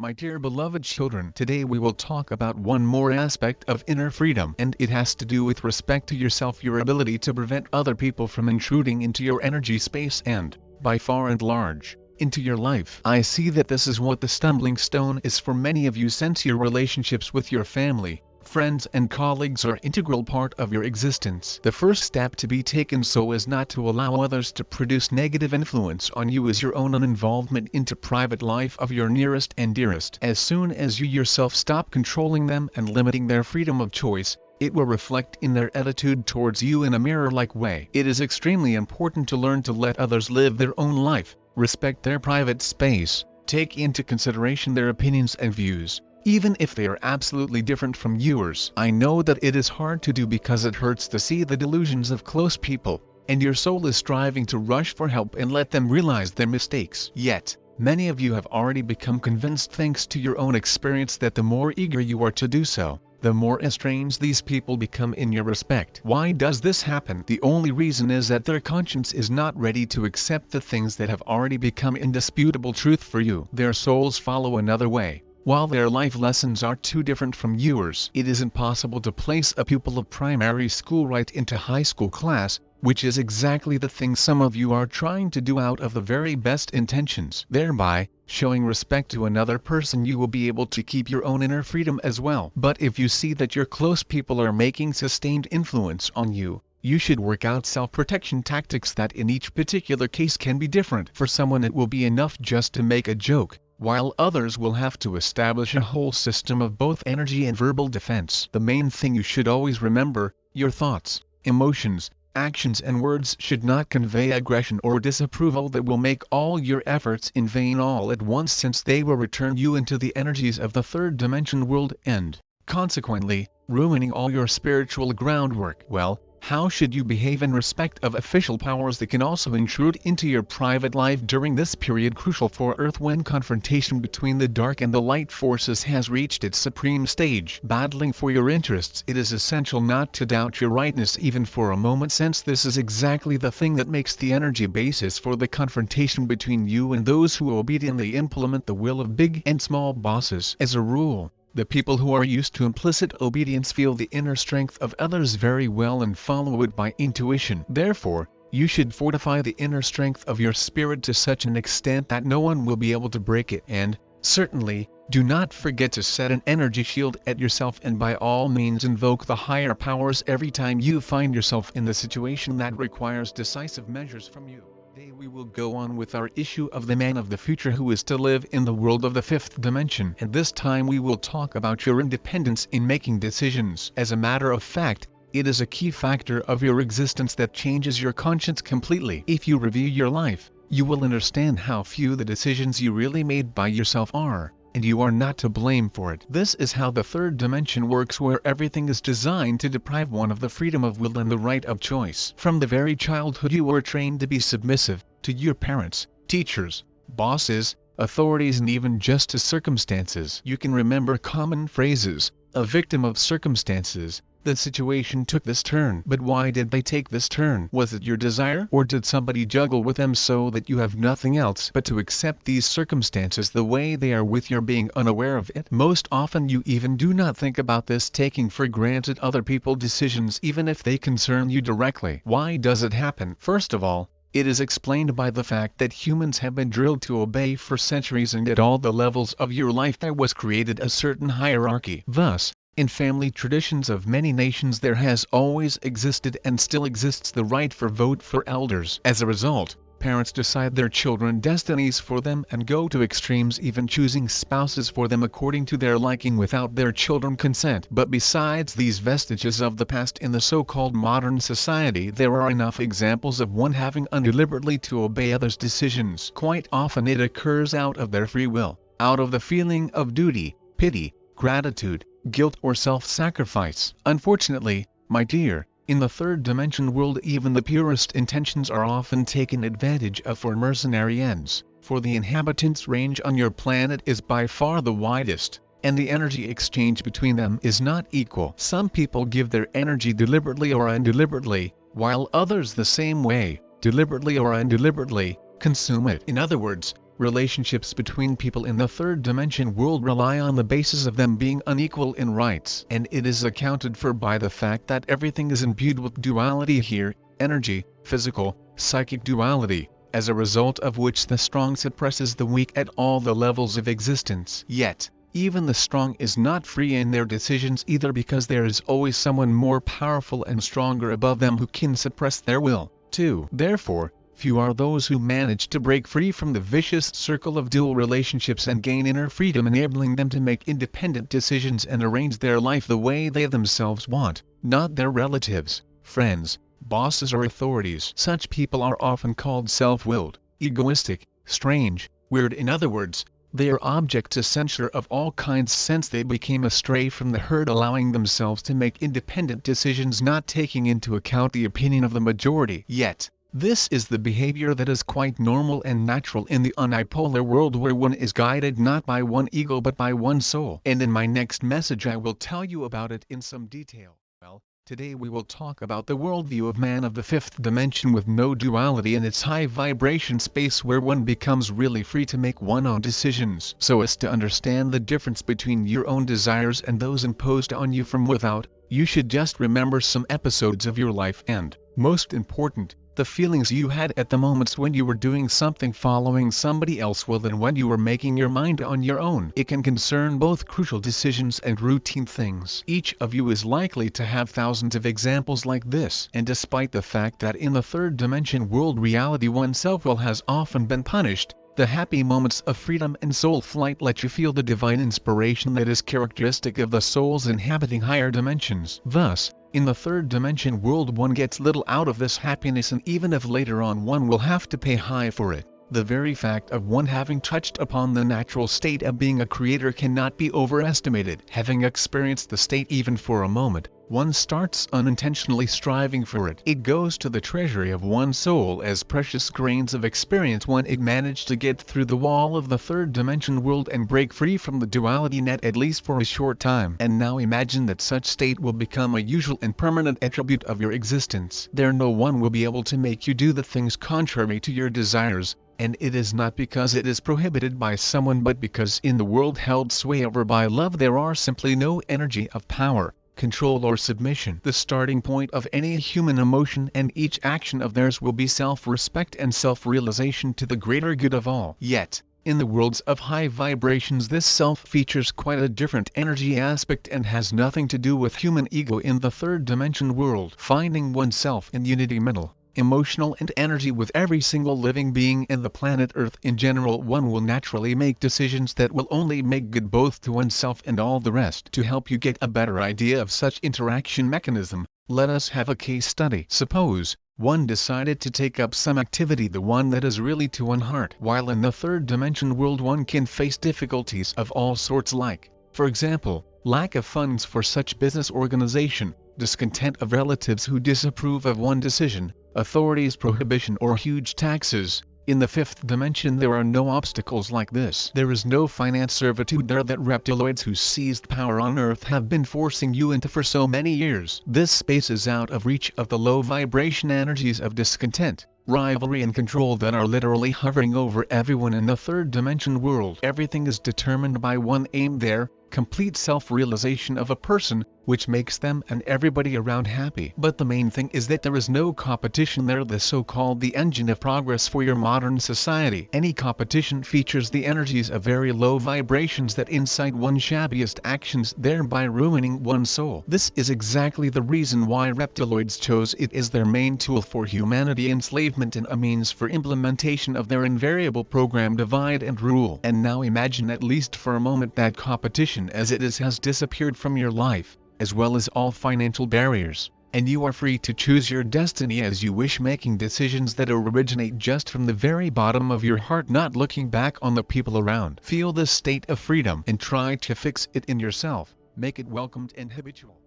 My dear beloved children, today we will talk about one more aspect of inner freedom, and it has to do with respect to yourself, your ability to prevent other people from intruding into your energy space and, by far and large, into your life. I see that this is what the stumbling stone is for many of you, since your relationships with your family, friends and colleagues are an integral part of your existence. The first step to be taken so as not to allow others to produce negative influence on you is your own uninvolvement into private life of your nearest and dearest. As soon as you yourself stop controlling them and limiting their freedom of choice, it will reflect in their attitude towards you in a mirror-like way. It is extremely important to learn to let others live their own life, respect their private space, take into consideration their opinions and views, even if they are absolutely different from yours. I know that it is hard to do because it hurts to see the delusions of close people, and your soul is striving to rush for help and let them realize their mistakes. Yet, many of you have already become convinced thanks to your own experience that the more eager you are to do so, the more estranged these people become in your respect. Why does this happen? The only reason is that their conscience is not ready to accept the things that have already become indisputable truth for you. Their souls follow another way. While their life lessons are too different from yours, it is impossible to place a pupil of primary school right into high school class, which is exactly the thing some of you are trying to do out of the very best intentions. Thereby, showing respect to another person, you will be able to keep your own inner freedom as well. But if you see that your close people are making sustained influence on you, you should work out self-protection tactics that in each particular case can be different. For someone it will be enough just to make a joke, while others will have to establish a whole system of both energy and verbal defense. The main thing you should always remember, your thoughts, emotions, actions and words should not convey aggression or disapproval that will make all your efforts in vain all at once, since they will return you into the energies of the third dimension world and, consequently, ruining all your spiritual groundwork. Well, how should you behave in respect of official powers that can also intrude into your private life during this period crucial for Earth, when confrontation between the dark and the light forces has reached its supreme stage? Battling for your interests, it is essential not to doubt your rightness even for a moment, since this is exactly the thing that makes the energy basis for the confrontation between you and those who obediently implement the will of big and small bosses. As a rule, the people who are used to implicit obedience feel the inner strength of others very well and follow it by intuition. Therefore, you should fortify the inner strength of your spirit to such an extent that no one will be able to break it. And, certainly, do not forget to set an energy shield at yourself, and by all means invoke the higher powers every time you find yourself in the situation that requires decisive measures from you. Today we will go on with our issue of the man of the future who is to live in the world of the fifth dimension, and this time we will talk about your independence in making decisions. As a matter of fact, it is a key factor of your existence that changes your conscience completely. If you review your life, you will understand how few the decisions you really made by yourself are, and you are not to blame for it. This is how the third dimension works, where everything is designed to deprive one of the freedom of will and the right of choice. From the very childhood you were trained to be submissive, to your parents, teachers, bosses, authorities and even just to circumstances. You can remember common phrases: a victim of circumstances, the situation took this turn. But why did they take this turn? Was it your desire, or did somebody juggle with them so that you have nothing else but to accept these circumstances the way they are with your being unaware of it? Most often you even do not think about this, taking for granted other people's decisions even if they concern you directly. Why does it happen? First of all, it is explained by the fact that humans have been drilled to obey for centuries, and at all the levels of your life there was created a certain hierarchy. Thus, in family traditions of many nations there has always existed and still exists the right for vote for elders. As a result, parents decide their children's destinies for them and go to extremes, even choosing spouses for them according to their liking without their children's consent. But besides these vestiges of the past in the so-called modern society, there are enough examples of one having undeliberately to obey others' decisions. Quite often it occurs out of their free will, out of the feeling of duty, pity, gratitude, guilt or self-sacrifice. Unfortunately, my dear, in the third dimension world even the purest intentions are often taken advantage of for mercenary ends, for the inhabitants' range on your planet is by far the widest, and the energy exchange between them is not equal. Some people give their energy deliberately or undeliberately, while others the same way, deliberately or undeliberately, consume it. In other words, Relationships between people in the third dimension world rely on the basis of them being unequal in rights, and it is accounted for by the fact that everything is imbued with duality here, energy, physical, psychic duality, as a result of which the strong suppresses the weak at all the levels of existence. Yet, even the strong is not free in their decisions either, because there is always someone more powerful and stronger above them who can suppress their will, too. Therefore, few are those who manage to break free from the vicious circle of dual relationships and gain inner freedom, enabling them to make independent decisions and arrange their life the way they themselves want, not their relatives, friends, bosses or authorities. Such people are often called self-willed, egoistic, strange, weird. In other words, they are object to censure of all kinds since they became astray from the herd, allowing themselves to make independent decisions not taking into account the opinion of the majority. Yet, this is the behavior that is quite normal and natural in the unipolar world, where one is guided not by one ego but by one soul. And in my next message I will tell you about it in some detail. Well, today we will talk about the worldview of man of the fifth dimension with no duality in its high vibration space, where one becomes really free to make one's own decisions so as to understand the difference between your own desires and those imposed on you from without. You should just remember some episodes of your life and, most important, the feelings you had at the moments when you were doing something following somebody else well than when you were making your mind on your own. It can concern both crucial decisions and routine things. Each of you is likely to have thousands of examples like this, and despite the fact that in the third dimension world reality one's self-will has often been punished, the happy moments of freedom and soul flight let you feel the divine inspiration that is characteristic of the souls inhabiting higher dimensions. Thus, in the third dimension world one gets little out of this happiness, and even if later on one will have to pay high for it, the very fact of one having touched upon the natural state of being a creator cannot be overestimated. Having experienced the state even for a moment, one starts unintentionally striving for it. It goes to the treasury of one's soul as precious grains of experience when it managed to get through the wall of the third dimension world and break free from the duality net, at least for a short time. And now imagine that such state will become a usual and permanent attribute of your existence. There no one will be able to make you do the things contrary to your desires, and it is not because it is prohibited by someone but because in the world held sway over by love there are simply no energy of power, control or submission. The starting point of any human emotion and each action of theirs will be self-respect and self-realization to the greater good of all. Yet, in the worlds of high vibrations this self features quite a different energy aspect and has nothing to do with human ego. In the third dimension world, finding oneself in unity mental, emotional and energy with every single living being in the planet Earth in general, one will naturally make decisions that will only make good both to oneself and all the rest. To help you get a better idea of such interaction mechanism, let us have a case study. Suppose one decided to take up some activity, the one that is really to one heart. While in the third dimension world one can face difficulties of all sorts, like, for example, lack of funds for such business organization, discontent of relatives who disapprove of one decision, authorities' prohibition or huge taxes. In the fifth dimension there are no obstacles like this. There is no finance servitude there that reptiloids who seized power on Earth have been forcing you into for so many years. This space is out of reach of the low vibration energies of discontent, rivalry and control that are literally hovering over everyone in the third dimension world. Everything is determined by one aim there, complete self-realization of a person, which makes them and everybody around happy. But the main thing is that there is no competition there, the so-called the engine of progress for your modern society. Any competition features the energies of very low vibrations that incite one's shabbiest actions, thereby ruining one's soul. This is exactly the reason why reptiloids chose it as their main tool for humanity enslavement and a means for implementation of their invariable program divide and rule. And now imagine at least for a moment that competition as it is has disappeared from your life, as well as all financial barriers, and you are free to choose your destiny as you wish, making decisions that originate just from the very bottom of your heart, not looking back on the people around. Feel this state of freedom and try to fix it in yourself, make it welcomed and habitual.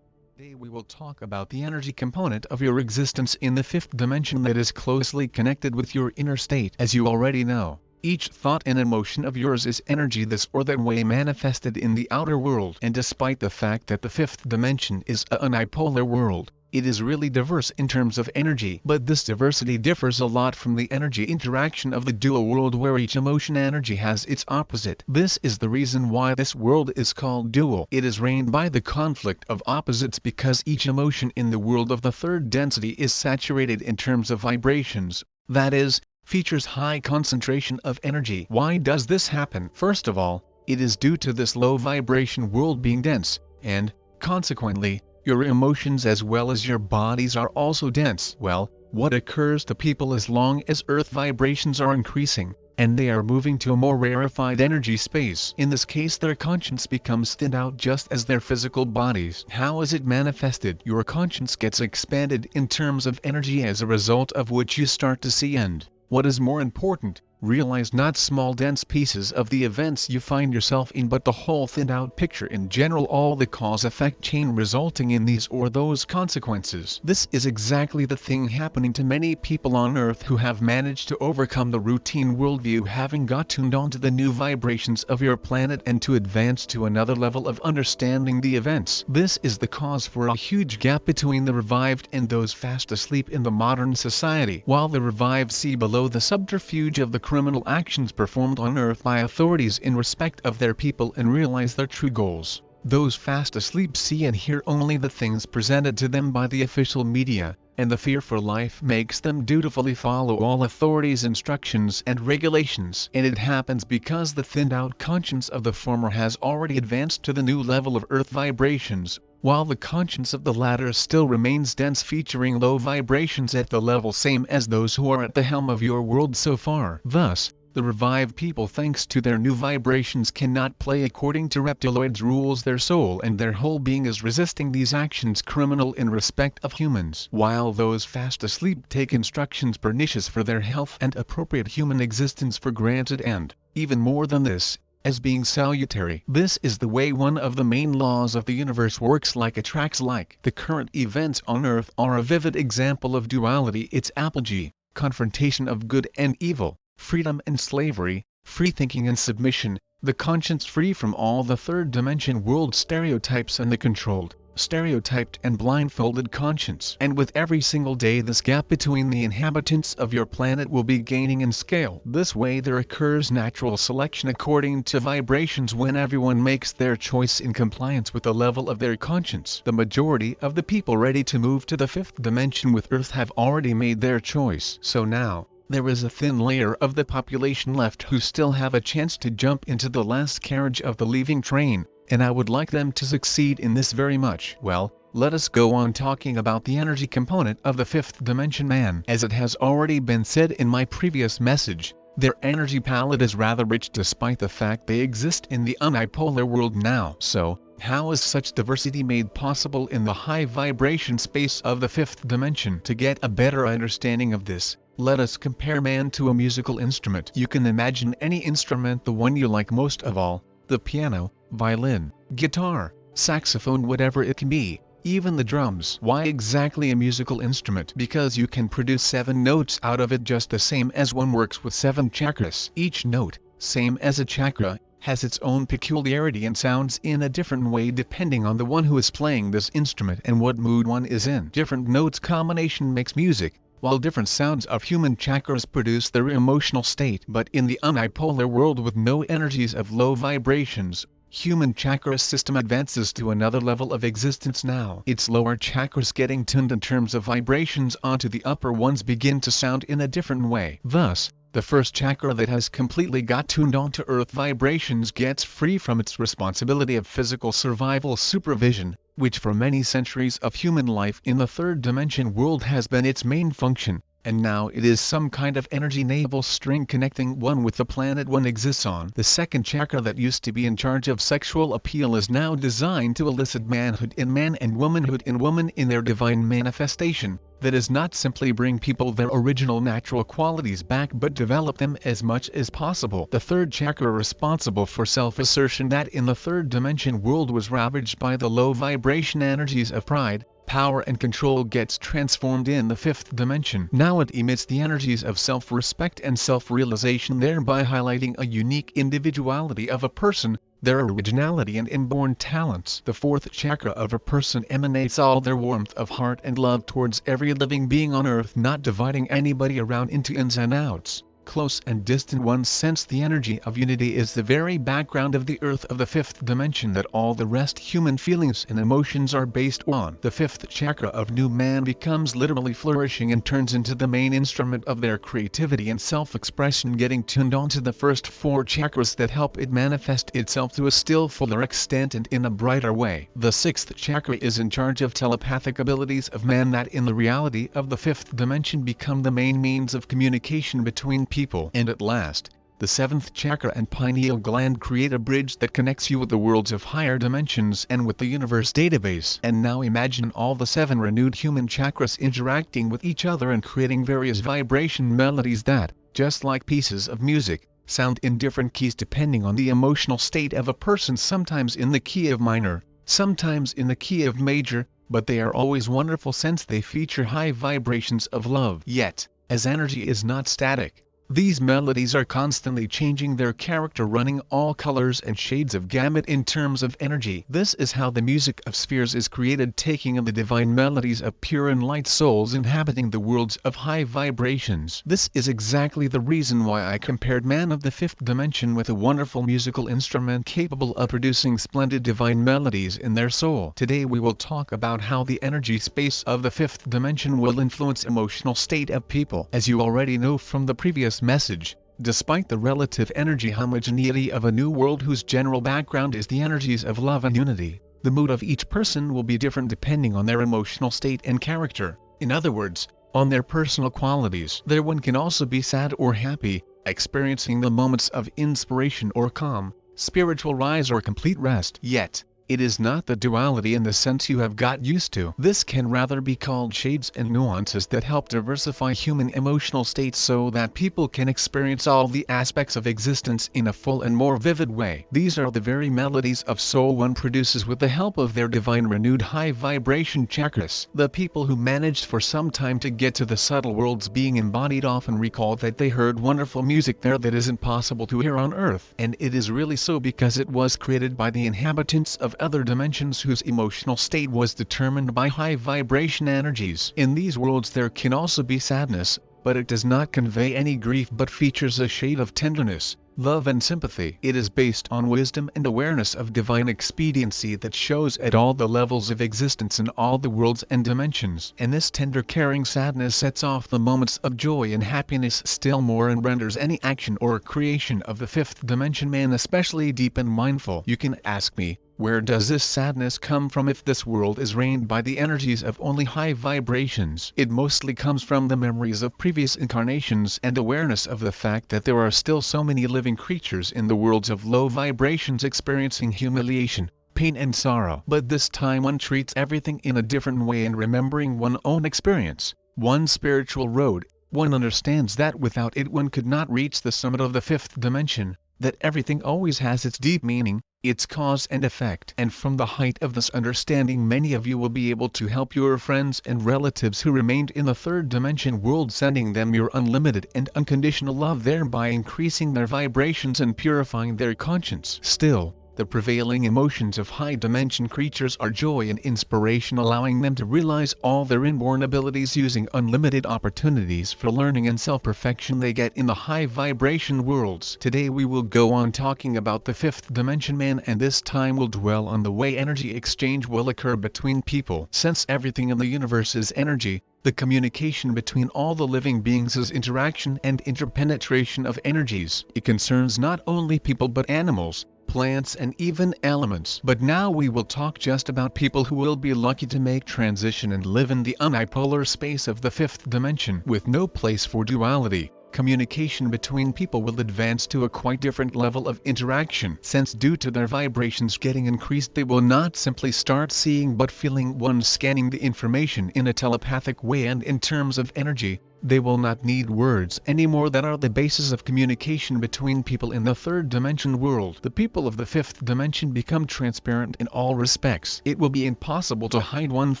Today we will talk about the energy component of your existence in the fifth dimension that is closely connected with your inner state. As you already know, each thought and emotion of yours is energy this or that way manifested in the outer world. And despite the fact that the fifth dimension is a unipolar world, It is really diverse in terms of energy, but this diversity differs a lot from the energy interaction of the dual world where each emotion energy has its opposite. This is the reason why this world is called dual. It is reigned by the conflict of opposites because each emotion in the world of the third density is saturated in terms of vibrations, that is, features high concentration of energy. Why does this happen? First of all, it is due to this low vibration world being dense, and, consequently, your emotions as well as your bodies are also dense. Well, what occurs to people as long as earth vibrations are increasing, and they are moving to a more rarefied energy space? In this case their conscience becomes thinned out just as their physical bodies. How is it manifested? Your conscience gets expanded in terms of energy as a result of which you start to see and, what is more important, realize not small dense pieces of the events you find yourself in but the whole thinned out picture in general, all the cause-effect chain resulting in these or those consequences. This is exactly the thing happening to many people on earth who have managed to overcome the routine worldview, having got tuned on to the new vibrations of your planet and to advance to another level of understanding the events. This is the cause for a huge gap between the revived and those fast asleep in the modern society. While the revived see below the subterfuge of the criminal actions performed on earth by authorities in respect of their people and realize their true goals, those fast asleep see and hear only the things presented to them by the official media, and the fear for life makes them dutifully follow all authorities' instructions and regulations. And it happens because the thinned out conscience of the former has already advanced to the new level of earth vibrations, while the conscience of the latter still remains dense, featuring low vibrations at the level same as those who are at the helm of your world so far. Thus, the revived people, thanks to their new vibrations, cannot play according to reptiloids' rules. Their soul and their whole being is resisting these actions criminal in respect of humans, while those fast asleep take instructions pernicious for their health and appropriate human existence for granted and, even more than this, as being salutary. This is the way one of the main laws of the universe works, like attracts like. The current events on earth are a vivid example of duality, its apogee, confrontation of good and evil, freedom and slavery, free thinking and submission, the conscience free from all the third dimension world stereotypes and the controlled, stereotyped and blindfolded conscience. And with every single day this gap between the inhabitants of your planet will be gaining in scale. This way there occurs natural selection according to vibrations when everyone makes their choice in compliance with the level of their conscience. The majority of the people ready to move to the fifth dimension with Earth have already made their choice. So now, there is a thin layer of the population left who still have a chance to jump into the last carriage of the leaving train, and I would like them to succeed in this very much. Well, let us go on talking about the energy component of the fifth dimension man. As it has already been said in my previous message, their energy palette is rather rich despite the fact they exist in the unipolar world now. So, how is such diversity made possible in the high vibration space of the fifth dimension? To get a better understanding of this, let us compare man to a musical instrument. You can imagine any instrument, the one you like most of all, the piano, violin, guitar, saxophone, whatever it can be, even the drums. Why exactly a musical instrument? Because you can produce 7 notes out of it just the same as one works with 7 chakras. Each note, same as a chakra, has its own peculiarity and sounds in a different way depending on the one who is playing this instrument and what mood one is in. Different notes combination makes music, while different sounds of human chakras produce their emotional state. But in the unipolar world with no energies of low vibrations, human chakra system advances to another level of existence now. Its lower chakras getting tuned in terms of vibrations onto the upper ones begin to sound in a different way. Thus, the first chakra that has completely got tuned onto earth vibrations gets free from its responsibility of physical survival supervision, which for many centuries of human life in the third dimension world has been its main function, and now it is some kind of energy navel string connecting one with the planet one exists on. The second chakra that used to be in charge of sexual appeal is now designed to elicit manhood in man and womanhood in woman in their divine manifestation. That is not simply bring people their original natural qualities back but develop them as much as possible. The third chakra responsible for self-assertion that in the third dimension world was ravaged by the low vibration energies of pride, power and control gets transformed in the fifth dimension. Now it emits the energies of self-respect and self-realization, thereby highlighting a unique individuality of a person, their originality and inborn talents. The fourth chakra of a person emanates all their warmth of heart and love towards every living being on earth, not dividing anybody around into ins and outs. Close and distant ones sense the energy of unity is the very background of the earth of the fifth dimension that all the rest human feelings and emotions are based on. The fifth chakra of new man becomes literally flourishing and turns into the main instrument of their creativity and self-expression, getting tuned on to the first four chakras that help it manifest itself to a still fuller extent and in a brighter way. The sixth chakra is in charge of telepathic abilities of man that in the reality of the fifth dimension become the main means of communication between people. And at last, the seventh chakra and pineal gland create a bridge that connects you with the worlds of higher dimensions and with the universe database. And now imagine all the seven renewed human chakras interacting with each other and creating various vibration melodies that, just like pieces of music, sound in different keys depending on the emotional state of a person, sometimes in the key of minor, sometimes in the key of major, but they are always wonderful since they feature high vibrations of love. Yet, as energy is not static, these melodies are constantly changing their character, running all colors and shades of gamut in terms of energy. This is how the music of spheres is created, taking in the divine melodies of pure and light souls inhabiting the worlds of high vibrations. This is exactly the reason why I compared man of the fifth dimension with a wonderful musical instrument capable of producing splendid divine melodies in their soul. Today we will talk about how the energy space of the fifth dimension will influence emotional state of people. As you already know from the previous message, despite the relative energy homogeneity of a new world whose general background is the energies of love and unity, the mood of each person will be different depending on their emotional state and character. In other words, on their personal qualities. Their one can also be sad or happy, experiencing the moments of inspiration or calm, spiritual rise or complete rest. Yet, it is not the duality in the sense you have got used to. This can rather be called shades and nuances that help diversify human emotional states so that people can experience all the aspects of existence in a full and more vivid way. These are the very melodies of soul one produces with the help of their divine renewed high vibration chakras. The people who managed for some time to get to the subtle worlds being embodied often recall that they heard wonderful music there that isn't possible to hear on earth. And it is really so because it was created by the inhabitants of other dimensions whose emotional state was determined by high vibration energies. In these worlds there can also be sadness, but it does not convey any grief but features a shade of tenderness, love and sympathy. It is based on wisdom and awareness of divine expediency that shows at all the levels of existence in all the worlds and dimensions. And this tender caring sadness sets off the moments of joy and happiness still more and renders any action or creation of the fifth dimension man especially deep and mindful. You can ask me, where does this sadness come from if this world is reigned by the energies of only high vibrations? It mostly comes from the memories of previous incarnations and awareness of the fact that there are still so many living creatures in the worlds of low vibrations experiencing humiliation, pain and sorrow. But this time one treats everything in a different way, and remembering one's own experience, one's spiritual road, one understands that without it one could not reach the summit of the fifth dimension, that everything always has its deep meaning, its cause and effect. And from the height of this understanding many of you will be able to help your friends and relatives who remained in the third dimension world, sending them your unlimited and unconditional love, thereby increasing their vibrations and purifying their conscience. Still, the prevailing emotions of high dimension creatures are joy and inspiration, allowing them to realize all their inborn abilities using unlimited opportunities for learning and self-perfection they get in the high vibration worlds. Today we will go on talking about the fifth dimension man, and this time we'll dwell on the way energy exchange will occur between people. Since everything in the universe is energy, the communication between all the living beings is interaction and interpenetration of energies. It concerns not only people but animals, plants and even elements. But now we will talk just about people who will be lucky to make transition and live in the unipolar space of the fifth dimension. With no place for duality, communication between people will advance to a quite different level of interaction, since due to their vibrations getting increased they will not simply start seeing but feeling. One scanning the information in a telepathic way, and in terms of energy, they will not need words anymore that are the basis of communication between people in the third dimension world. The people of the fifth dimension become transparent in all respects. It will be impossible to hide one's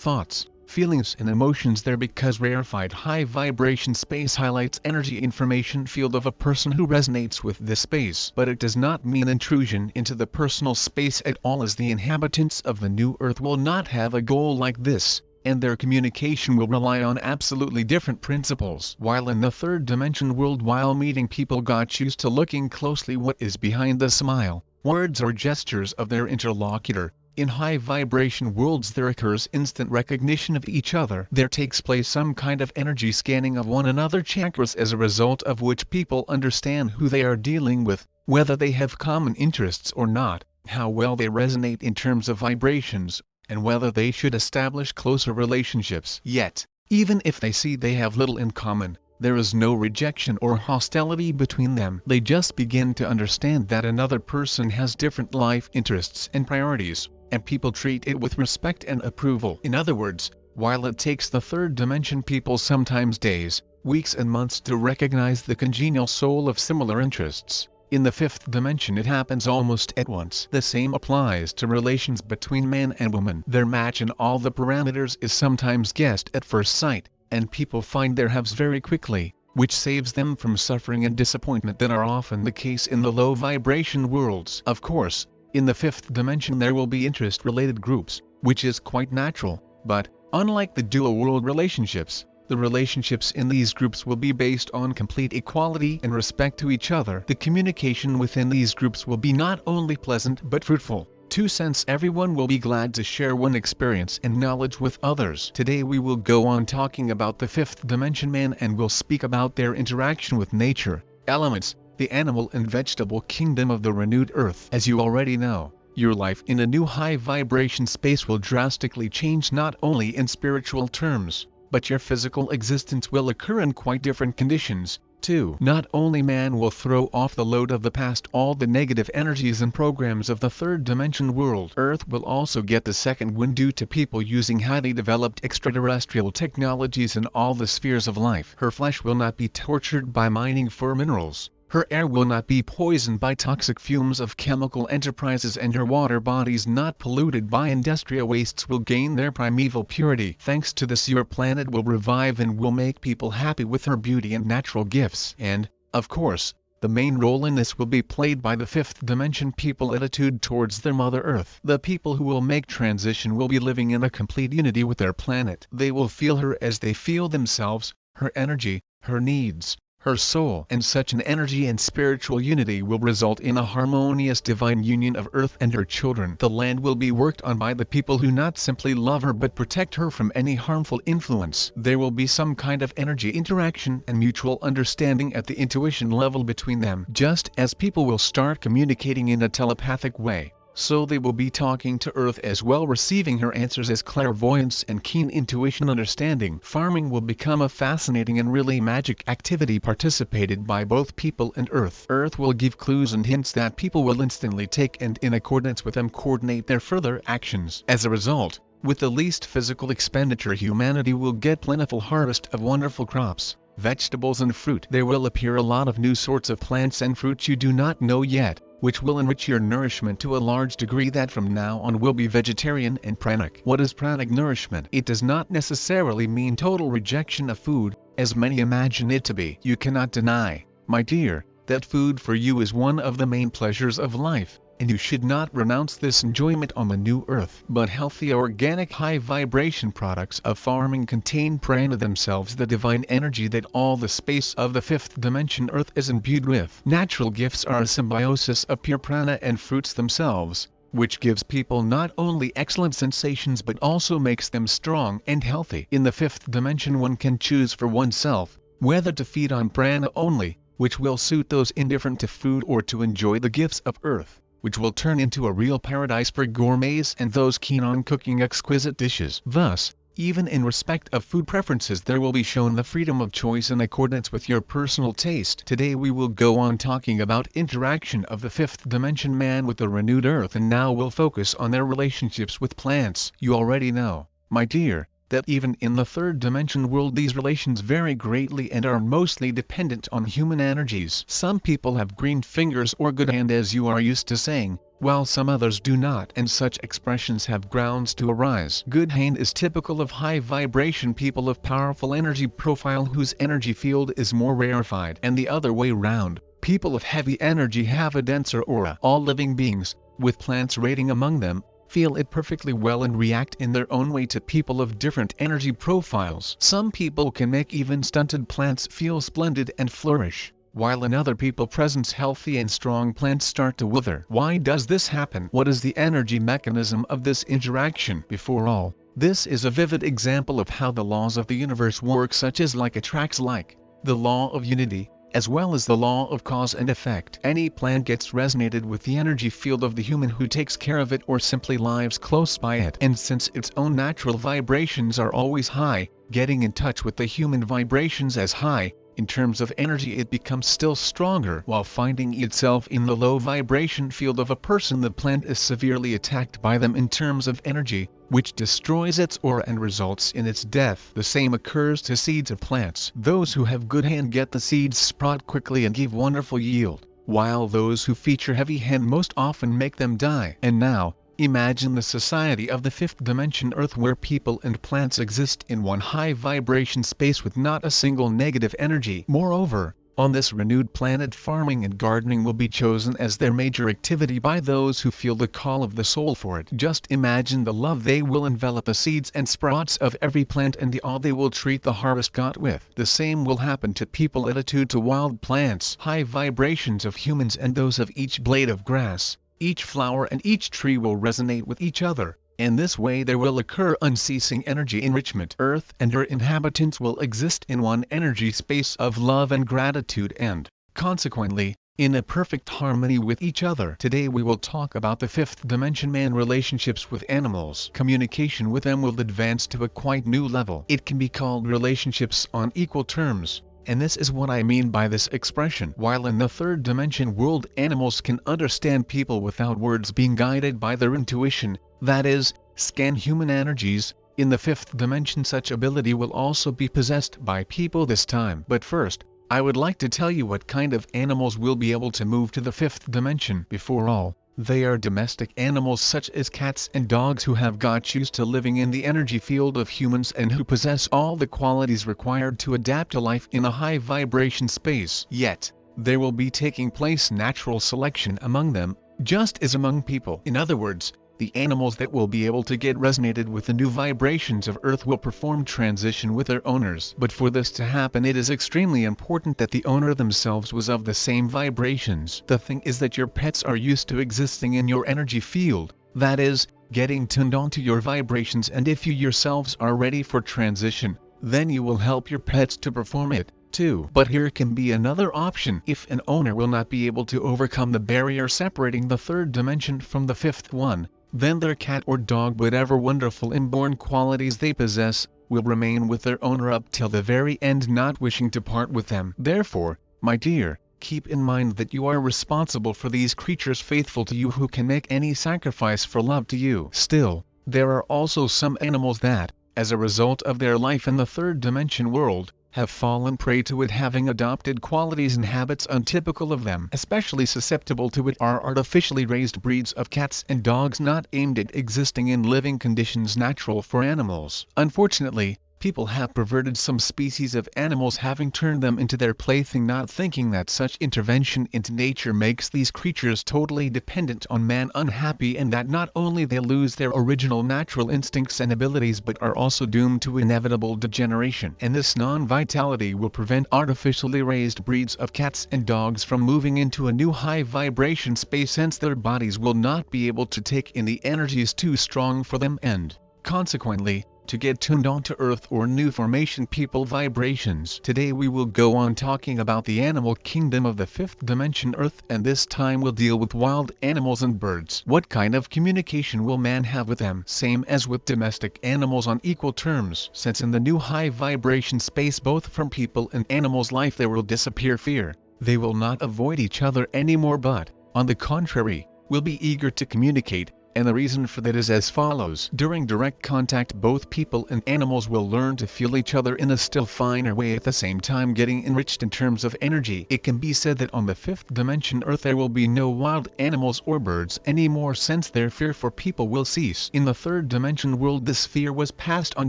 thoughts, feelings and emotions there because rarefied high vibration space highlights energy information field of a person who resonates with this space. But it does not mean intrusion into the personal space at all, as the inhabitants of the new earth will not have a goal like this, and their communication will rely on absolutely different principles. While in the third dimension world, while meeting people got used to looking closely what is behind the smile, words or gestures of their interlocutor, in high vibration worlds there occurs instant recognition of each other. There takes place some kind of energy scanning of one another's chakras, as a result of which people understand who they are dealing with, whether they have common interests or not, how well they resonate in terms of vibrations, and whether they should establish closer relationships. Yet, even if they see they have little in common, there is no rejection or hostility between them. They just begin to understand that another person has different life interests and priorities, and people treat it with respect and approval. In other words, while it takes the third dimension people sometimes days, weeks and months to recognize the congenial soul of similar interests, in the fifth dimension it happens almost at once. The same applies to relations between man and woman. Their match in all the parameters is sometimes guessed at first sight, and people find their halves very quickly, which saves them from suffering and disappointment that are often the case in the low vibration worlds. Of course, in the fifth dimension there will be interest-related groups, which is quite natural, but, unlike the dual world relationships, the relationships in these groups will be based on complete equality and respect to each other. The communication within these groups will be not only pleasant but fruitful, since everyone will be glad to share one experience and knowledge with others. Today we will go on talking about the fifth dimension man, and will speak about their interaction with nature, elements, the animal and vegetable kingdom of the renewed earth. As you already know, your life in a new high vibration space will drastically change, not only in spiritual terms, but your physical existence will occur in quite different conditions, too. Not only man will throw off the load of the past, all the negative energies and programs of the third dimension world, Earth will also get the second wind due to people using highly developed extraterrestrial technologies in all the spheres of life. Her flesh will not be tortured by mining for minerals. Her air will not be poisoned by toxic fumes of chemical enterprises, and her water bodies not polluted by industrial wastes will gain their primeval purity. Thanks to this, your planet will revive and will make people happy with her beauty and natural gifts. And, of course, the main role in this will be played by the fifth dimension people attitude towards their Mother Earth. The people who will make transition will be living in a complete unity with their planet. They will feel her as they feel themselves, her energy, her needs, her soul, and such an energy and spiritual unity will result in a harmonious divine union of Earth and her children. The land will be worked on by the people who not simply love her but protect her from any harmful influence. There will be some kind of energy interaction and mutual understanding at the intuition level between them. Just as people will start communicating in a telepathic way, so they will be talking to Earth as well, receiving her answers as clairvoyance and keen intuition understanding. Farming will become a fascinating and really magic activity participated by both people and Earth. Earth will give clues and hints that people will instantly take, and in accordance with them coordinate their further actions. As a result, with the least physical expenditure, humanity will get plentiful harvest of wonderful crops, vegetables and fruit. There will appear a lot of new sorts of plants and fruits you do not know yet, which will enrich your nourishment to a large degree that from now on will be vegetarian and pranic. What is pranic nourishment? It does not necessarily mean total rejection of food, as many imagine it to be. You cannot deny, my dear, that food for you is one of the main pleasures of life, and you should not renounce this enjoyment on the new earth. But healthy organic high vibration products of farming contain prana themselves, the divine energy that all the space of the fifth dimension earth is imbued with. Natural gifts are a symbiosis of pure prana and fruits themselves, which gives people not only excellent sensations but also makes them strong and healthy. In the fifth dimension one can choose for oneself whether to feed on prana only, which will suit those indifferent to food, or to enjoy the gifts of earth, which will turn into a real paradise for gourmets and those keen on cooking exquisite dishes. Thus, even in respect of food preferences, there will be shown the freedom of choice in accordance with your personal taste. Today we will go on talking about interaction of the fifth dimension man with the renewed earth, and now we'll focus on their relationships with plants. You already know, my dear, that even in the third dimension world these relations vary greatly and are mostly dependent on human energies. Some people have green fingers or good hand as you are used to saying, while some others do not, and such expressions have grounds to arise. Good hand is typical of high vibration people of powerful energy profile whose energy field is more rarefied, and the other way round. People of heavy energy have a denser aura. All living beings, with plants rating among them, feel it perfectly well and react in their own way to people of different energy profiles. Some people can make even stunted plants feel splendid and flourish, while in other people presence healthy and strong plants start to wither. Why does this happen? What is the energy mechanism of this interaction? Before all, this is a vivid example of how the laws of the universe work, such as like attracts like, the law of unity, as well as the law of cause and effect. Any plant gets resonated with the energy field of the human who takes care of it or simply lives close by it. And since its own natural vibrations are always high, getting in touch with the human vibrations as high, in terms of energy it becomes still stronger. While finding itself in the low vibration field of a person, the plant is severely attacked by them in terms of energy, which destroys its aura and results in its death. The same occurs to seeds of plants. Those who have good hand get the seeds sprout quickly and give wonderful yield, while those who feature heavy hand most often make them die. And now, imagine the society of the fifth dimension Earth, where people and plants exist in one high vibration space with not a single negative energy. Moreover, on this renewed planet, farming and gardening will be chosen as their major activity by those who feel the call of the soul for it. Just imagine the love they will envelop the seeds and sprouts of every plant and the awe they will treat the harvest got with. The same will happen to people, attitude to wild plants, high vibrations of humans and those of each blade of grass. Each flower and each tree will resonate with each other. In this way there will occur unceasing energy enrichment. Earth and her inhabitants will exist in one energy space of love and gratitude and, consequently, in a perfect harmony with each other. Today we will talk about the fifth dimension man relationships with animals. Communication with them will advance to a quite new level. It can be called relationships on equal terms. And this is what I mean by this expression. While in the third dimension world animals can understand people without words, being guided by their intuition, that is, scan human energies, in the fifth dimension such ability will also be possessed by people this time. But first, I would like to tell you what kind of animals will be able to move to the fifth dimension. Before all, they are domestic animals such as cats and dogs who have got used to living in the energy field of humans and who possess all the qualities required to adapt to life in a high vibration space. Yet, there will be taking place natural selection among them, just as among people. In other words, the animals that will be able to get resonated with the new vibrations of Earth will perform transition with their owners. But for this to happen, it is extremely important that the owner themselves was of the same vibrations. The thing is that your pets are used to existing in your energy field, that is, getting tuned onto your vibrations, and if you yourselves are ready for transition, then you will help your pets to perform it too. But here can be another option. If an owner will not be able to overcome the barrier separating the third dimension from the fifth one, then their cat or dog, whatever wonderful inborn qualities they possess, will remain with their owner up till the very end, not wishing to part with them. Therefore, my dear, keep in mind that you are responsible for these creatures faithful to you who can make any sacrifice for love to you. Still, there are also some animals that, as a result of their life in the third dimension world, have fallen prey to it, having adopted qualities and habits untypical of them. Especially susceptible to it are artificially raised breeds of cats and dogs not aimed at existing in living conditions natural for animals. Unfortunately, people have perverted some species of animals, having turned them into their plaything, not thinking that such intervention into nature makes these creatures totally dependent on man, unhappy, and that not only they lose their original natural instincts and abilities but are also doomed to inevitable degeneration. And this non-vitality will prevent artificially raised breeds of cats and dogs from moving into a new high vibration space, since their bodies will not be able to take in the energies too strong for them, and, consequently, to get tuned onto Earth or new formation people vibrations. Today we will go on talking about the animal kingdom of the fifth dimension Earth, and this time we'll deal with wild animals and birds. What kind of communication will man have with them? Same as with domestic animals, on equal terms, since in the new high vibration space both from people and animals life there will disappear fear. They will not avoid each other anymore but, on the contrary, will be eager to communicate, And the reason for that is as follows. During direct contact, both people and animals will learn to feel each other in a still finer way, at the same time getting enriched in terms of energy. It can be said that on the fifth dimension Earth there will be no wild animals or birds anymore, since their fear for people will cease. In the third dimension world, this fear was passed on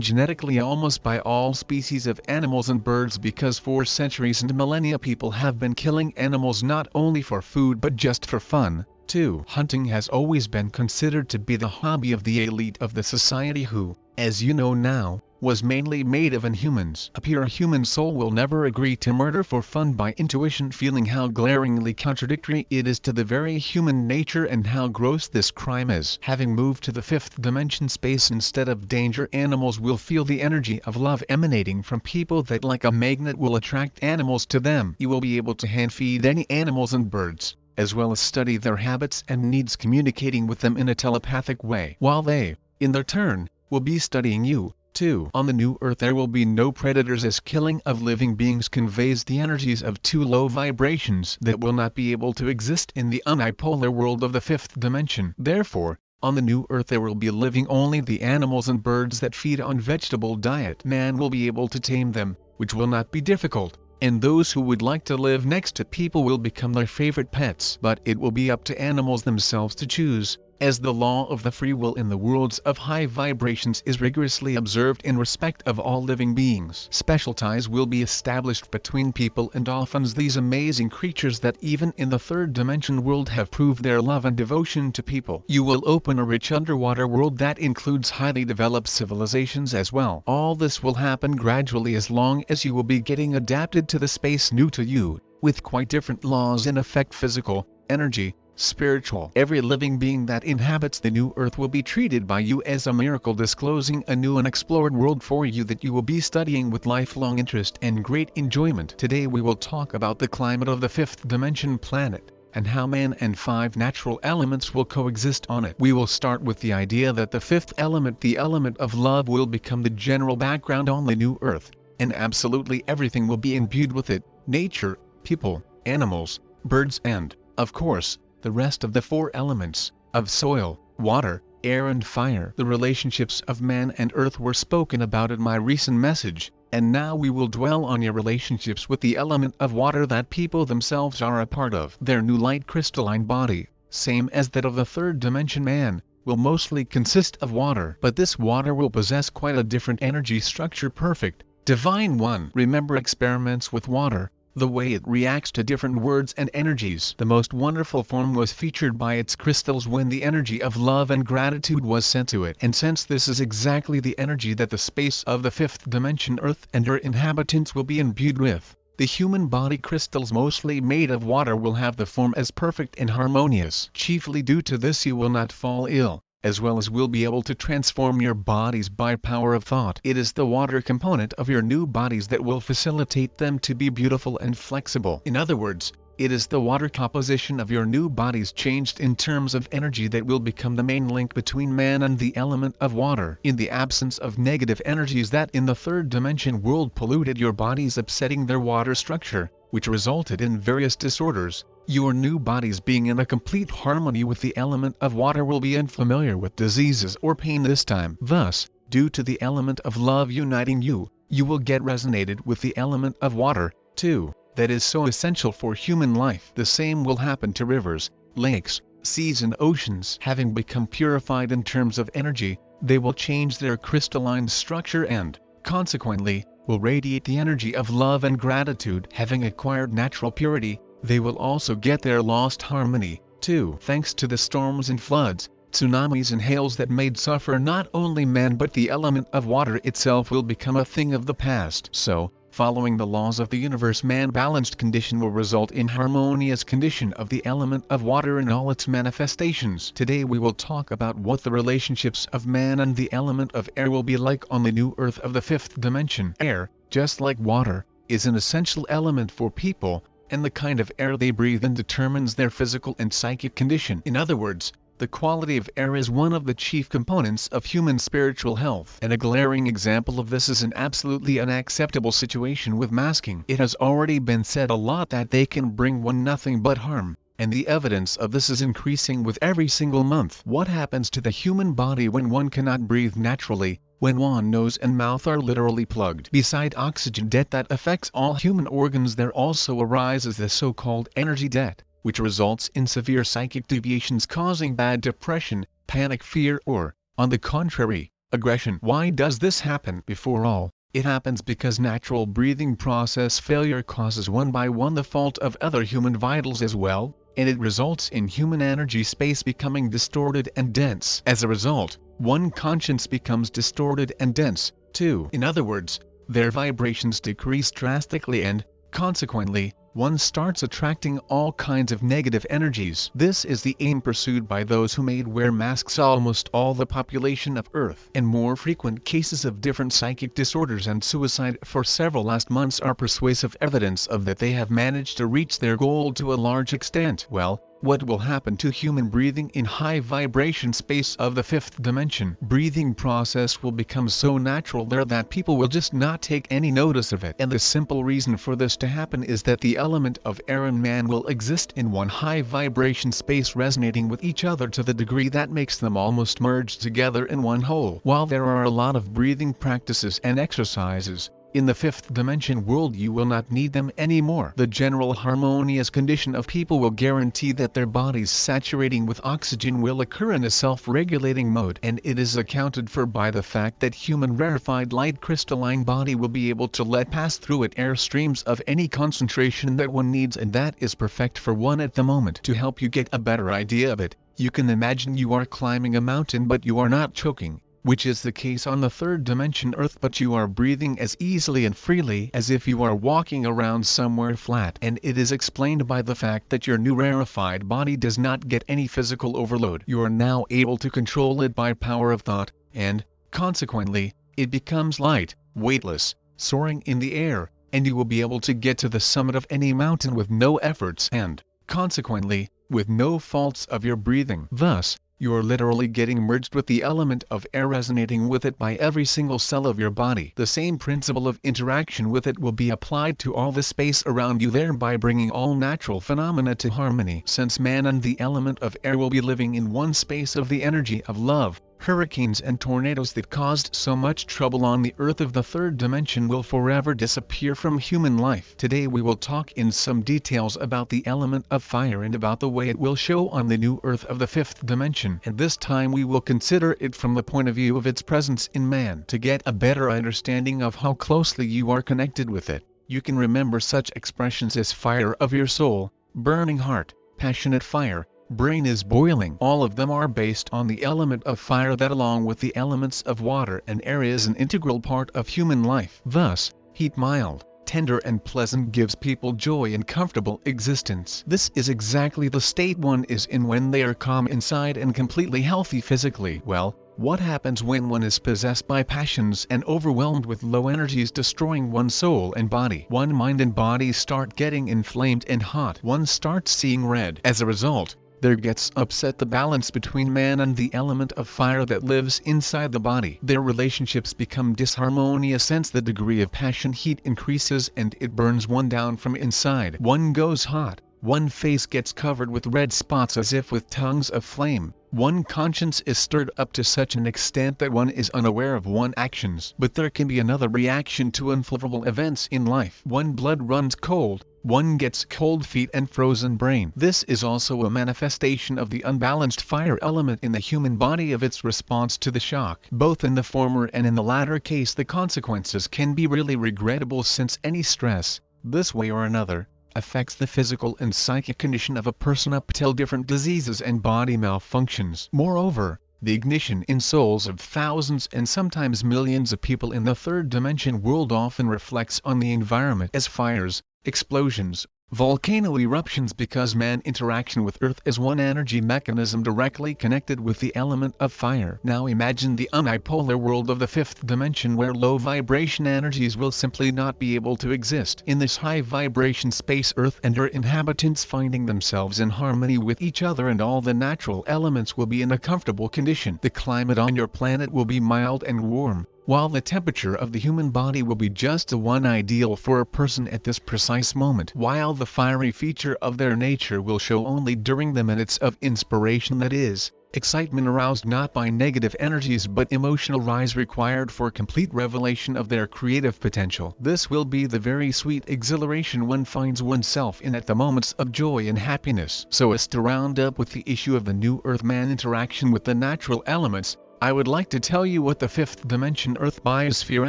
genetically almost by all species of animals and birds, because for centuries and millennia people have been killing animals not only for food but just for fun. 2. Hunting has always been considered to be the hobby of the elite of the society who, as you know now, was mainly made of inhumans. A pure human soul will never agree to murder for fun by intuition, feeling how glaringly contradictory it is to the very human nature and how gross this crime is. Having moved to the fifth dimension space instead of danger, animals will feel the energy of love emanating from people that like a magnet will attract animals to them. You will be able to hand feed any animals and birds, as well as study their habits and needs, communicating with them in a telepathic way, while they, in their turn, will be studying you. 2. On the new Earth there will be no predators, as killing of living beings conveys the energies of too low vibrations that will not be able to exist in the unipolar world of the fifth dimension. Therefore, on the new Earth there will be living only the animals and birds that feed on vegetable diet. Man will be able to tame them, which will not be difficult, and those who would like to live next to people will become their favorite pets. But it will be up to animals themselves to choose, as the law of the free will in the worlds of high vibrations is rigorously observed in respect of all living beings. Special ties will be established between people and dolphins, these amazing creatures that even in the third dimension world have proved their love and devotion to people. You will open a rich underwater world that includes highly developed civilizations as well. All this will happen gradually, as long as you will be getting adapted to the space new to you, with quite different laws in effect: physical, energy, spiritual. Every living being that inhabits the new Earth will be treated by you as a miracle, disclosing a new unexplored world for you that you will be studying with lifelong interest and great enjoyment. Today we will talk about the climate of the fifth dimension planet, and how man and 5 natural elements will coexist on it. We will start with the idea that the fifth element, the element of love, will become the general background on the new Earth, and absolutely everything will be imbued with it: nature, people, animals, birds, and, of course, the rest of the 4 elements, of soil, water, air and fire. The relationships of man and earth were spoken about in my recent message, and now we will dwell on your relationships with the element of water that people themselves are a part of. Their new light crystalline body, same as that of the third dimension man, will mostly consist of water, but this water will possess quite a different energy structure. Perfect, divine one. Remember experiments with water, the way it reacts to different words and energies. The most wonderful form was featured by its crystals when the energy of love and gratitude was sent to it. And since this is exactly the energy that the space of the fifth dimension Earth and her inhabitants will be imbued with, the human body crystals, mostly made of water, will have the form as perfect and harmonious. Chiefly due to this you will not fall ill, as well as will be able to transform your bodies by power of thought. It is the water component of your new bodies that will facilitate them to be beautiful and flexible. In other words, it is the water composition of your new bodies changed in terms of energy that will become the main link between man and the element of water. In the absence of negative energies that in the third dimension world polluted your bodies, upsetting their water structure, which resulted in various disorders, your new bodies being in a complete harmony with the element of water will be unfamiliar with diseases or pain this time. Thus, due to the element of love uniting you, you will get resonated with the element of water, too, that is so essential for human life. The same will happen to rivers, lakes, seas and oceans. Having become purified in terms of energy, they will change their crystalline structure and, consequently, will radiate the energy of love and gratitude. Having acquired natural purity, they will also get their lost harmony, too. Thanks to the storms and floods, tsunamis and hails that made suffer not only man but the element of water itself will become a thing of the past. So, following the laws of the universe, man balanced condition will result in harmonious condition of the element of water in all its manifestations. Today we will talk about what the relationships of man and the element of air will be like on the new Earth of the fifth dimension. Air, just like water, is an essential element for people, and the kind of air they breathe in determines their physical and psychic condition. In other words, the quality of air is one of the chief components of human spiritual health. And a glaring example of this is an absolutely unacceptable situation with masking. It has already been said a lot that they can bring one nothing but harm, and the evidence of this is increasing with every single month. What happens to the human body when one cannot breathe naturally, when one nose and mouth are literally plugged? Beside oxygen debt that affects all human organs, there also arises the so-called energy debt, which results in severe psychic deviations causing bad depression, panic, fear, or, on the contrary, aggression. Why does this happen? Before all, it happens because natural breathing process failure causes one by one the fault of other human vitals as well, and it results in human energy space becoming distorted and dense. As a result, one conscience becomes distorted and dense, too. In other words, their vibrations decrease drastically and, consequently, one starts attracting all kinds of negative energies. This is the aim pursued by those who made wear masks almost all the population of Earth. And more frequent cases of different psychic disorders and suicide for several last months are persuasive evidence of that they have managed to reach their goal to a large extent. Well, what will happen to human breathing in high vibration space of the fifth dimension? Breathing process will become so natural there that people will just not take any notice of it. And the simple reason for this to happen is that the element of air and man will exist in one high vibration space resonating with each other to the degree that makes them almost merge together in one whole. While there are a lot of breathing practices and exercises, in the fifth dimension world you will not need them anymore. The general harmonious condition of people will guarantee that their bodies saturating with oxygen will occur in a self-regulating mode, and it is accounted for by the fact that human rarefied light crystalline body will be able to let pass through it air streams of any concentration that one needs, and that is perfect for one at the moment. To help you get a better idea of it, you can imagine you are climbing a mountain but you are not choking, which is the case on the third dimension Earth, but you are breathing as easily and freely as if you are walking around somewhere flat. And it is explained by the fact that your new rarefied body does not get any physical overload. You are now able to control it by power of thought, and, consequently, it becomes light, weightless, soaring in the air, and you will be able to get to the summit of any mountain with no efforts and, consequently, with no faults of your breathing. Thus, you are literally getting merged with the element of air, resonating with it by every single cell of your body. The same principle of interaction with it will be applied to all the space around you, thereby bringing all natural phenomena to harmony. Since man and the element of air will be living in one space of the energy of love, hurricanes and tornadoes that caused so much trouble on the Earth of the third dimension will forever disappear from human life. Today we will talk in some details about the element of fire and about the way it will show on the new Earth of the fifth dimension, and this time we will consider it from the point of view of its presence in man. To get a better understanding of how closely you are connected with it, you can remember such expressions as fire of your soul, burning heart, passionate fire, brain is boiling. All of them are based on the element of fire that, along with the elements of water and air, is an integral part of human life. Thus, heat mild, tender and pleasant gives people joy and comfortable existence. This is exactly the state one is in when they are calm inside and completely healthy physically. Well, what happens when one is possessed by passions and overwhelmed with low energies, destroying one's soul and body? One mind and body start getting inflamed and hot. One starts seeing red. As a result, there gets upset the balance between man and the element of fire that lives inside the body. Their relationships become disharmonious since the degree of passion heat increases and it burns one down from inside. One goes hot, one face gets covered with red spots as if with tongues of flame. One conscience is stirred up to such an extent that one is unaware of one's actions. But there can be another reaction to unfavorable events in life. One blood runs cold, one gets cold feet and frozen brain. This is also a manifestation of the unbalanced fire element in the human body, of its response to the shock. Both in the former and in the latter case the consequences can be really regrettable, since any stress, this way or another, affects the physical and psychic condition of a person up till different diseases and body malfunctions. Moreover, the ignition in souls of thousands and sometimes millions of people in the third dimension world often reflects on the environment as fires, explosions, volcano eruptions, because man interaction with Earth is one energy mechanism directly connected with the element of fire. Now imagine the unipolar world of the fifth dimension, where low vibration energies will simply not be able to exist. In this high vibration space, Earth and her inhabitants finding themselves in harmony with each other, and all the natural elements will be in a comfortable condition. The climate on your planet will be mild and warm, While the temperature of the human body will be just the one ideal for a person at this precise moment, while the fiery feature of their nature will show only during the minutes of inspiration, that is, excitement aroused not by negative energies but emotional rise required for complete revelation of their creative potential. This will be the very sweet exhilaration one finds oneself in at the moments of joy and happiness. So as to round up with the issue of the new Earth-Man interaction with the natural elements, I would like to tell you what the fifth dimension Earth biosphere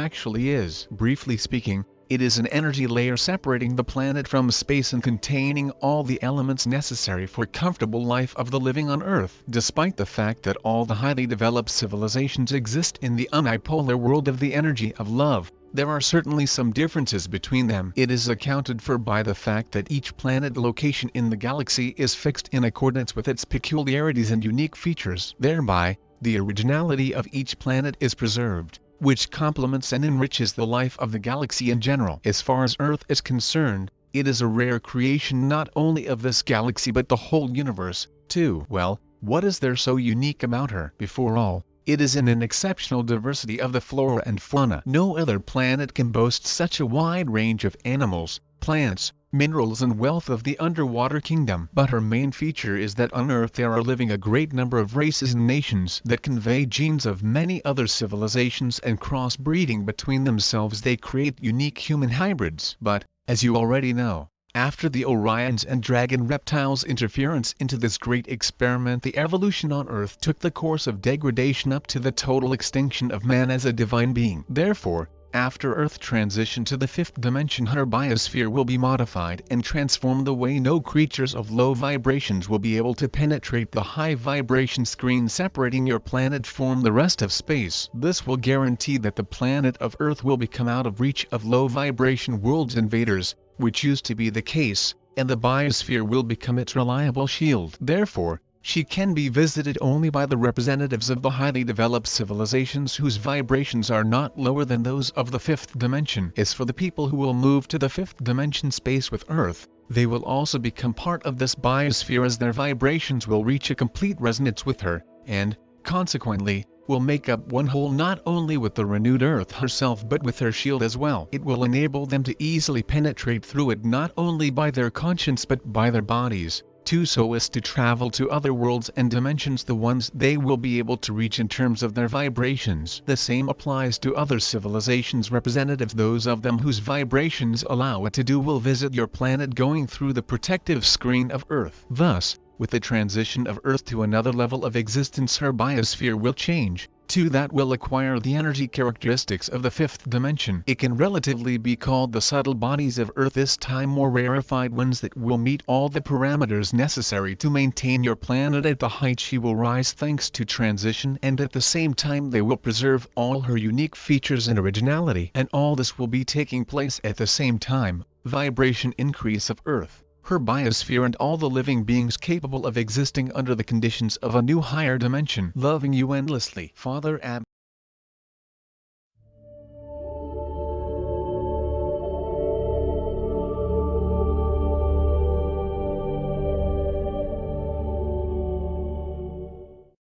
actually is. Briefly speaking, it is an energy layer separating the planet from space and containing all the elements necessary for comfortable life of the living on Earth. Despite the fact that all the highly developed civilizations exist in the unipolar world of the energy of love, there are certainly some differences between them. It is accounted for by the fact that each planet location in the galaxy is fixed in accordance with its peculiarities and unique features. Thereby, the originality of each planet is preserved, which complements and enriches the life of the galaxy in general. As far as Earth is concerned, it is a rare creation not only of this galaxy but the whole universe, too. Well, what is there so unique about her? Before all, it is in an exceptional diversity of the flora and fauna. No other planet can boast such a wide range of animals, plants, minerals and wealth of the underwater kingdom. But her main feature is that on Earth there are living a great number of races and nations that convey genes of many other civilizations, and cross-breeding between themselves they create unique human hybrids. But, as you already know, after the Orions and dragon reptiles' interference into this great experiment, the evolution on Earth took the course of degradation up to the total extinction of man as a divine being. Therefore, after Earth transition to the fifth dimension, her biosphere will be modified and transformed the way no creatures of low vibrations will be able to penetrate the high vibration screen separating your planet from the rest of space. This will guarantee that the planet of Earth will become out of reach of low vibration world's invaders, which used to be the case, and the biosphere will become its reliable shield. Therefore, she can be visited only by the representatives of the highly developed civilizations whose vibrations are not lower than those of the fifth dimension. As for the people who will move to the fifth dimension space with Earth, they will also become part of this biosphere as their vibrations will reach a complete resonance with her, and, consequently, will make up one whole not only with the renewed Earth herself but with her shield as well. It will enable them to easily penetrate through it not only by their conscience but by their bodies, too, so as to travel to other worlds and dimensions, the ones they will be able to reach in terms of their vibrations. The same applies to other civilizations' representatives. Those of them whose vibrations allow it to do will visit your planet going through the protective screen of Earth. Thus, with the transition of Earth to another level of existence, her biosphere will change, too. That will acquire the energy characteristics of the fifth dimension. It can relatively be called the subtle bodies of Earth, this time more rarefied ones that will meet all the parameters necessary to maintain your planet at the height she will rise thanks to transition, and at the same time they will preserve all her unique features and originality. And all this will be taking place at the same time, vibration increase of Earth, her biosphere and all the living beings capable of existing under the conditions of a new higher dimension. Loving you endlessly, Father Ab.